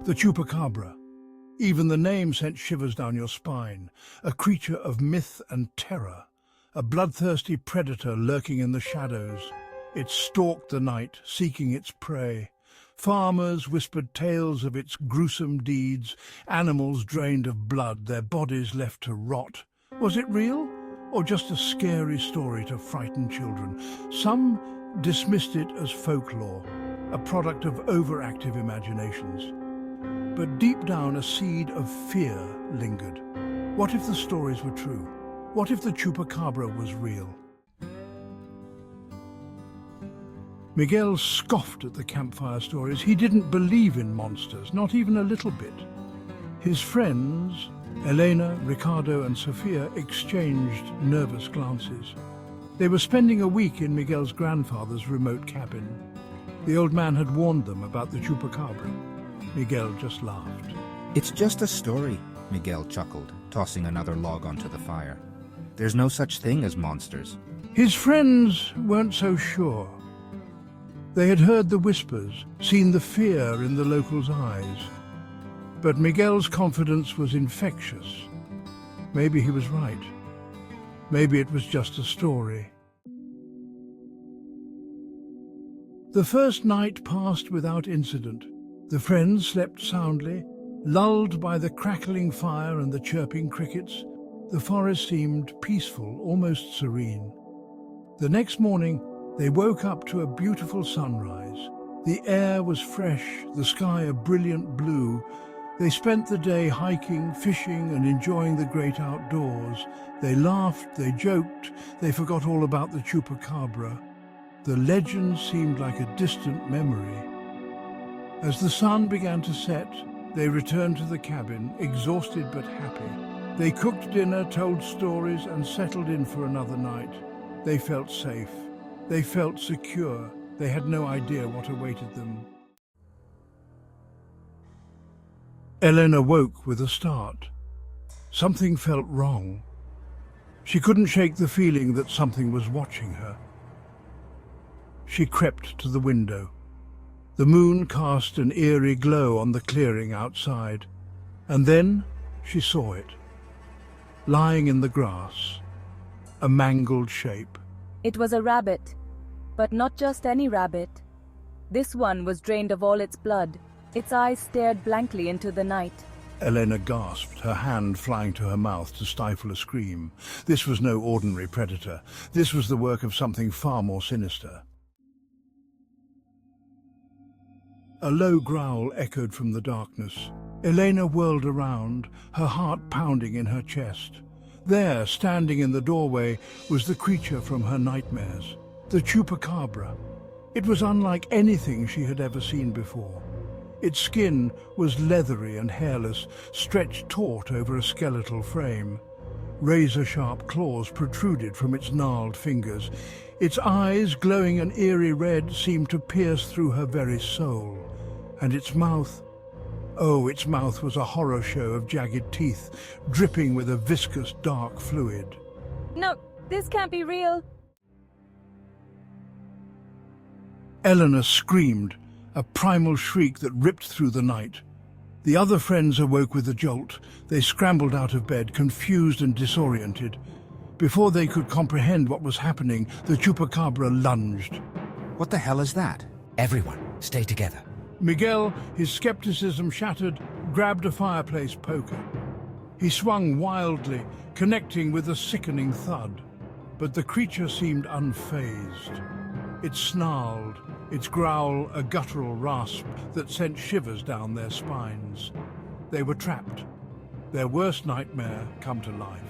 The Chupacabra. Even the name sent shivers down your spine. A creature of myth and terror. A bloodthirsty predator lurking in the shadows. It stalked the night, seeking its prey. Farmers whispered tales of its gruesome deeds, animals drained of blood, their bodies left to rot. Was it real, or just a scary story to frighten children? Some dismissed it as folklore, a product of overactive imaginations. But deep down, a seed of fear lingered. What if the stories were true? What if the Chupacabra was real? Miguel scoffed at the campfire stories. He didn't believe in monsters, not even a little bit. His friends, Elena, Ricardo and Sofia, exchanged nervous glances. They were spending a week in Miguel's grandfather's remote cabin. The old man had warned them about the Chupacabra. Miguel just laughed. It's just a story, Miguel chuckled, tossing another log onto the fire. There's no such thing as monsters. His friends weren't so sure. They had heard the whispers, seen the fear in the locals' eyes. But Miguel's confidence was infectious. Maybe he was right. Maybe it was just a story. The first night passed without incident. The friends slept soundly, lulled by the crackling fire and the chirping crickets. The forest seemed peaceful, almost serene. The next morning, they woke up to a beautiful sunrise. The air was fresh, the sky a brilliant blue. They spent the day hiking, fishing, and enjoying the great outdoors. They laughed, they joked, they forgot all about the Chupacabra. The legend seemed like a distant memory. As the sun began to set, they returned to the cabin, exhausted but happy. They cooked dinner, told stories, and settled in for another night. They felt safe. They felt secure. They had no idea what awaited them. Elena woke with a start. Something felt wrong. She couldn't shake the feeling that something was watching her. She crept to the window. The moon cast an eerie glow on the clearing outside, and then she saw it. Lying in the grass, a mangled shape. It was a rabbit, but not just any rabbit. This one was drained of all its blood. Its eyes stared blankly into the night. Elena gasped, her hand flying to her mouth to stifle a scream. This was no ordinary predator. This was the work of something far more sinister. A low growl echoed from the darkness. Elena whirled around, her heart pounding in her chest. There, standing in the doorway, was the creature from her nightmares, the Chupacabra. It was unlike anything she had ever seen before. Its skin was leathery and hairless, stretched taut over a skeletal frame. Razor-sharp claws protruded from its gnarled fingers. Its eyes, glowing an eerie red, seemed to pierce through her very soul. And its mouth... oh, its mouth was a horror show of jagged teeth, dripping with a viscous, dark fluid. No, this can't be real. Eleanor screamed, a primal shriek that ripped through the night. The other friends awoke with a jolt. They scrambled out of bed, confused and disoriented. Before they could comprehend what was happening, the Chupacabra lunged. What the hell is that? Everyone, stay together. Miguel, his skepticism shattered, grabbed a fireplace poker. He swung wildly, connecting with a sickening thud. But the creature seemed unfazed. It snarled, its growl a guttural rasp that sent shivers down their spines. They were trapped. Their worst nightmare come to life.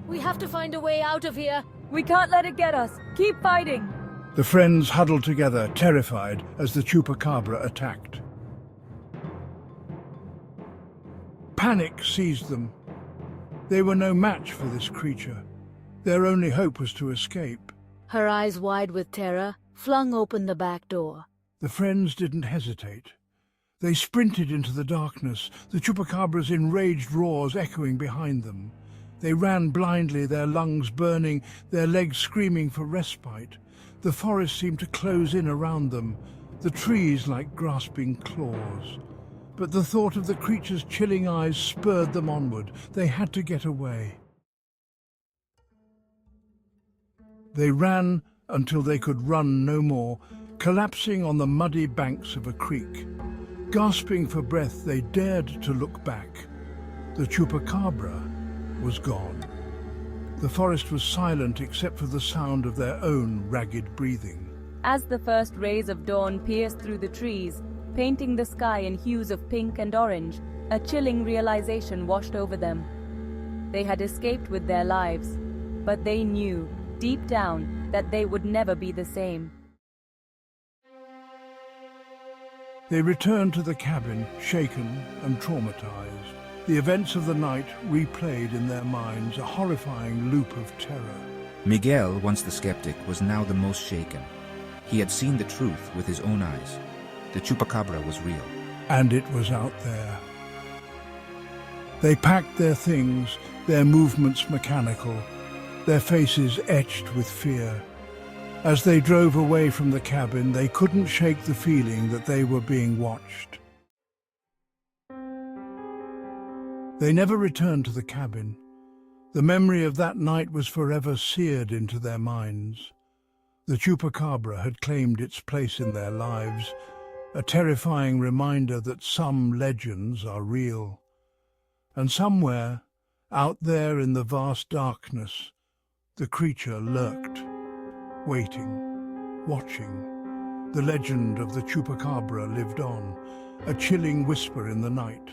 We have to find a way out of here. We can't let it get us. Keep fighting. The friends huddled together, terrified, as the Chupacabra attacked. Panic seized them. They were no match for this creature. Their only hope was to escape. Her eyes wide with terror, flung open the back door. The friends didn't hesitate. They sprinted into the darkness, the Chupacabra's enraged roars echoing behind them. They ran blindly, their lungs burning, their legs screaming for respite. The forest seemed to close in around them, the trees like grasping claws. but the thought of the creature's chilling eyes spurred them onward. They had to get away. They ran until they could run no more, collapsing on the muddy banks of a creek. Gasping for breath, they dared to look back. The Chupacabra was gone. The forest was silent except for the sound of their own ragged breathing. As the first rays of dawn pierced through the trees, painting the sky in hues of pink and orange, a chilling realization washed over them. They had escaped with their lives, but they knew, deep down, that they would never be the same. They returned to the cabin, shaken and traumatized. The events of the night replayed in their minds, a horrifying loop of terror. Miguel, once the skeptic, was now the most shaken. He had seen the truth with his own eyes. The Chupacabra was real. And it was out there. They packed their things, their movements mechanical, their faces etched with fear. As they drove away from the cabin, they couldn't shake the feeling that they were being watched. They never returned to the cabin. The memory of that night was forever seared into their minds. The Chupacabra had claimed its place in their lives, a terrifying reminder that some legends are real. And somewhere, out there in the vast darkness, the creature lurked, waiting, watching. The legend of the Chupacabra lived on, a chilling whisper in the night.